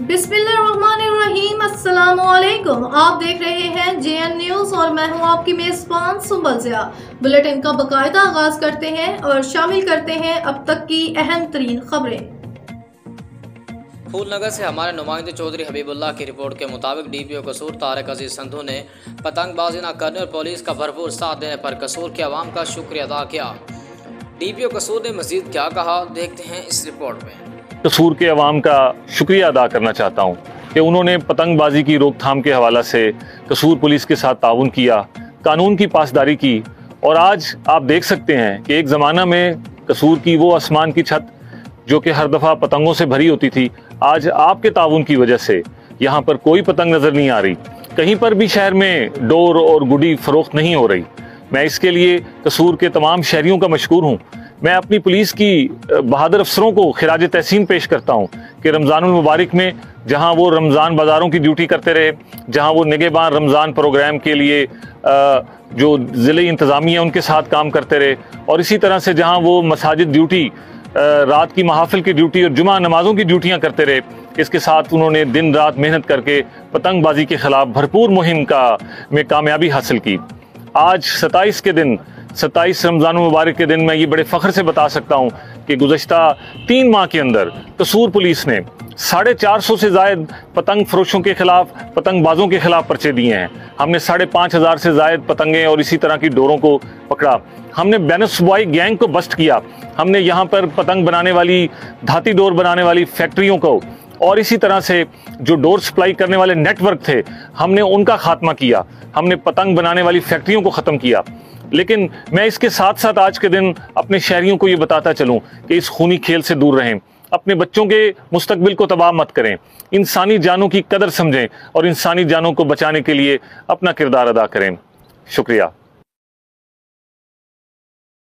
बिस्मिल्लाहिर्रहमानिर्रहीम, अस्सलामुअलैकुम। आप देख रहे हैं JN न्यूज़ और मैं हूं आपकी मेज़बान सुंबल ज़िया। बुलेटिन का बाकायदा आगाज करते हैं और शामिल करते हैं अब तक की अहम तरीन खबरें। फूलनगर से हमारे नुमाइंदे चौधरी हबीबुल्लाह की रिपोर्ट के मुताबिक DPO कसूर तारिक अजीज संधू ने पतंगबाजी न करने और पुलिस का भरपूर साथ देने पर कसूर के अवाम का शुक्रिया अदा किया। DPO कसूर ने मजीद क्या कहा, देखते हैं इस रिपोर्ट में। कसूर के अवाम का शुक्रिया अदा करना चाहता हूँ कि उन्होंने पतंगबाजी की रोकथाम के हवाला से कसूर पुलिस के साथ ताउन किया, कानून की पासदारी की। और आज आप देख सकते हैं कि एक ज़माना में कसूर की वो आसमान की छत जो कि हर दफ़ा पतंगों से भरी होती थी, आज आपके ताउन की वजह से यहाँ पर कोई पतंग नज़र नहीं आ रही। कहीं पर भी शहर में डोर और गुडी फ़रोख्त नहीं हो रही। मैं इसके लिए कसूर के तमाम शहरियों का मशकूर हूँ। मैं अपनी पुलिस की बहादुर अफसरों को खिराज तहसीन पेश करता हूँ कि रमज़ानुल मुबारक में जहाँ वो रमज़ान बाज़ारों की ड्यूटी करते रहे, जहाँ वो निगहबान रमज़ान प्रोग्राम के लिए जो ज़िले इंतज़ामिया उनके साथ काम करते रहे, और इसी तरह से जहाँ वो मसाजिद ड्यूटी, रात की महाफिल की ड्यूटी और जुमा नमाज़ों की ड्यूटियाँ करते रहे, इसके साथ उन्होंने दिन रात मेहनत करके पतंगबाजी के ख़िलाफ़ भरपूर मुहिम में कामयाबी हासिल की। आज 27 के दिन, 27 रमज़ान मुबारक के दिन मैं ये बड़े फ़ख्र से बता सकता हूँ कि गुज़श्ता 3 माह के अंदर कसूर पुलिस ने 450 से ज़ायद पतंग फरोशों के ख़िलाफ़, पतंगबाजों के ख़िलाफ़ पर्चे दिए हैं। हमने 5,500 से ज़ायद पतंगें और इसी तरह की डोरों को पकड़ा। हमने बैनसुबाई गैंग को बस्ट किया। हमने यहाँ पर पतंग बनाने वाली, धाती डोर बनाने वाली फैक्ट्रियों को और इसी तरह से जो डोर सप्लाई करने वाले नेटवर्क थे, हमने उनका खात्मा किया। हमने पतंग बनाने वाली फैक्ट्रियों को ख़त्म किया। लेकिन मैं इसके साथ साथ आज के दिन अपने शहरियों को ये बताता चलूँ कि इस खूनी खेल से दूर रहें, अपने बच्चों के मुस्तकबिल को तबाह मत करें, इंसानी जानों की कदर समझें और इंसानी जानों को बचाने के लिए अपना किरदार अदा करें। शुक्रिया।